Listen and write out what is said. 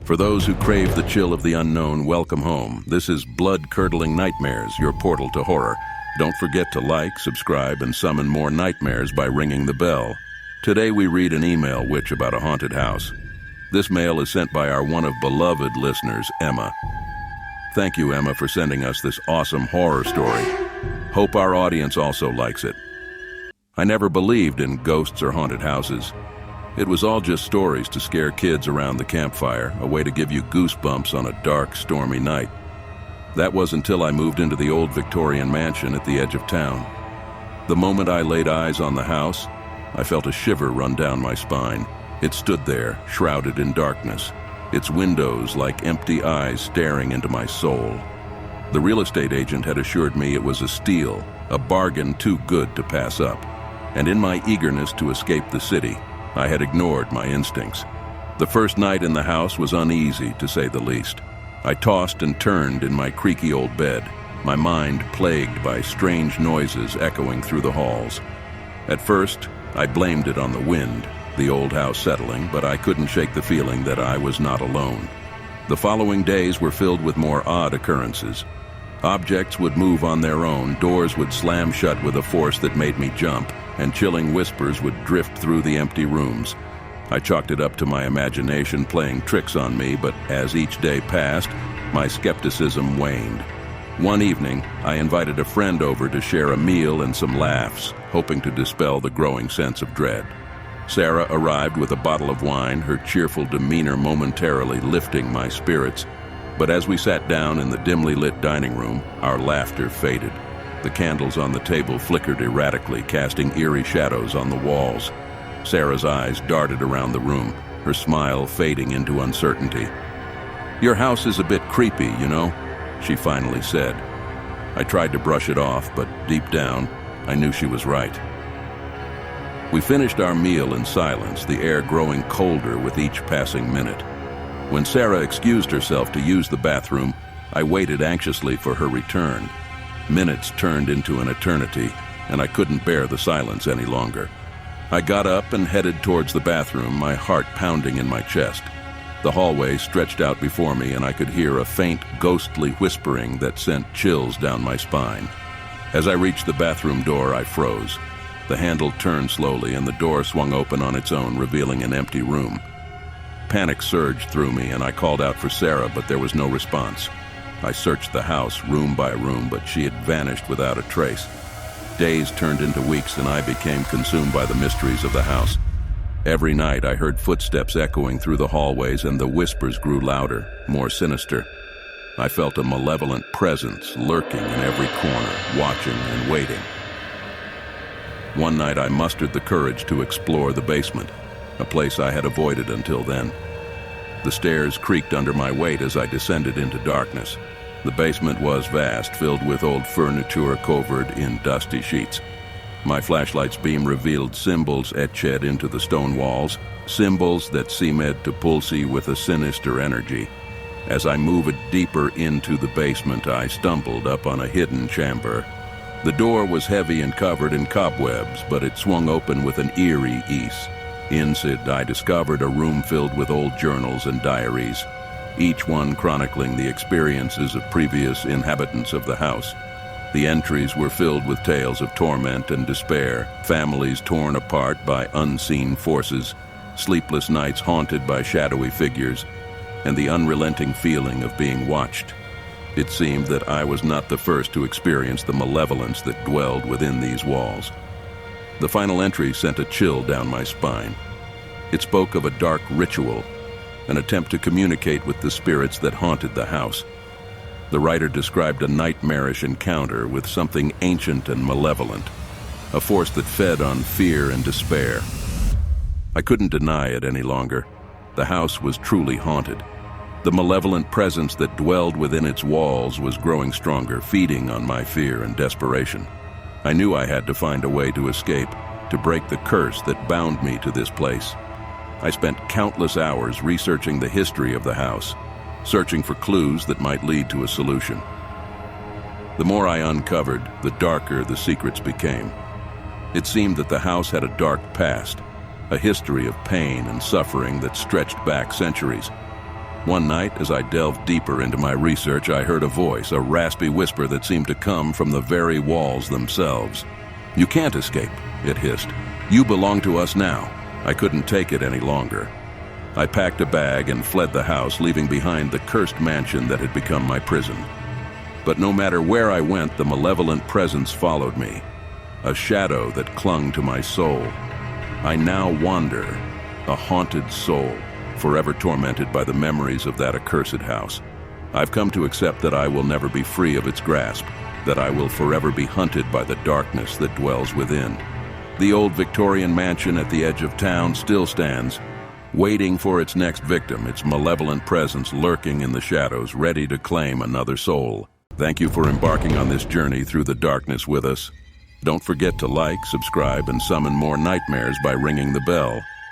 For those who crave the chill of the unknown, welcome home. This is Blood-Curdling Nightmares, your portal to horror. Don't forget to like, subscribe, and summon more nightmares by ringing the bell. Today we read an email witch about a haunted house. This mail is sent by our one of beloved listeners, Emma. Thank you, Emma, for sending us this awesome horror story. Hope our audience also likes it. I never believed in ghosts or haunted houses. It was all just stories to scare kids around the campfire, a way to give you goosebumps on a dark, stormy night. That was until I moved into the old Victorian mansion at the edge of town. The moment I laid eyes on the house, I felt a shiver run down my spine. It stood there, shrouded in darkness, its windows like empty eyes staring into my soul. The real estate agent had assured me it was a steal, a bargain too good to pass up. And in my eagerness to escape the city, I had ignored my instincts. The first night in the house was uneasy, to say the least. I tossed and turned in my creaky old bed, my mind plagued by strange noises echoing through the halls. At first, I blamed it on the wind, the old house settling, but I couldn't shake the feeling that I was not alone. The following days were filled with more odd occurrences. Objects would move on their own, doors would slam shut with a force that made me jump, and chilling whispers would drift through the empty rooms. I chalked it up to my imagination playing tricks on me, but as each day passed, my skepticism waned. One evening, I invited a friend over to share a meal and some laughs, hoping to dispel the growing sense of dread. Sarah arrived with a bottle of wine, her cheerful demeanor momentarily lifting my spirits. But as we sat down in the dimly lit dining room, our laughter faded. The candles on the table flickered erratically, casting eerie shadows on the walls. Sarah's eyes darted around the room, her smile fading into uncertainty. "Your house is a bit creepy, you know," she finally said. I tried to brush it off, but deep down, I knew she was right. We finished our meal in silence, the air growing colder with each passing minute. When Sarah excused herself to use the bathroom, I waited anxiously for her return. Minutes turned into an eternity, and I couldn't bear the silence any longer. I got up and headed towards the bathroom, my heart pounding in my chest. The hallway stretched out before me, and I could hear a faint, ghostly whispering that sent chills down my spine. As I reached the bathroom door, I froze. The handle turned slowly, and the door swung open on its own, revealing an empty room. Panic surged through me, and I called out for Sarah, but there was no response. I searched the house, room by room, but she had vanished without a trace. Days turned into weeks, and I became consumed by the mysteries of the house. Every night I heard footsteps echoing through the hallways, and the whispers grew louder, more sinister. I felt a malevolent presence lurking in every corner, watching and waiting. One night I mustered the courage to explore the basement, a place I had avoided until then. The stairs creaked under my weight as I descended into darkness. The basement was vast, filled with old furniture covered in dusty sheets. My flashlight's beam revealed symbols etched into the stone walls, symbols that seemed to pulsate with a sinister energy. As I moved deeper into the basement, I stumbled up on a hidden chamber. The door was heavy and covered in cobwebs, but it swung open with an eerie ease. Inside, I discovered a room filled with old journals and diaries, each one chronicling the experiences of previous inhabitants of the house. The entries were filled with tales of torment and despair, families torn apart by unseen forces, sleepless nights haunted by shadowy figures, and the unrelenting feeling of being watched. It seemed that I was not the first to experience the malevolence that dwelled within these walls. The final entry sent a chill down my spine. It spoke of a dark ritual, an attempt to communicate with the spirits that haunted the house. The writer described a nightmarish encounter with something ancient and malevolent, a force that fed on fear and despair. I couldn't deny it any longer. The house was truly haunted. The malevolent presence that dwelled within its walls was growing stronger, feeding on my fear and desperation. I knew I had to find a way to escape, to break the curse that bound me to this place. I spent countless hours researching the history of the house, searching for clues that might lead to a solution. The more I uncovered, the darker the secrets became. It seemed that the house had a dark past, a history of pain and suffering that stretched back centuries. One night, as I delved deeper into my research, I heard a voice, a raspy whisper that seemed to come from the very walls themselves. "You can't escape," it hissed. "You belong to us now." I couldn't take it any longer. I packed a bag and fled the house, leaving behind the cursed mansion that had become my prison. But no matter where I went, the malevolent presence followed me, a shadow that clung to my soul. I now wander, a haunted soul, forever tormented by the memories of that accursed house. I've come to accept that I will never be free of its grasp, that I will forever be hunted by the darkness that dwells within. The old Victorian mansion at the edge of town still stands, waiting for its next victim, its malevolent presence lurking in the shadows, ready to claim another soul. Thank you for embarking on this journey through the darkness with us. Don't forget to like, subscribe, and summon more nightmares by ringing the bell.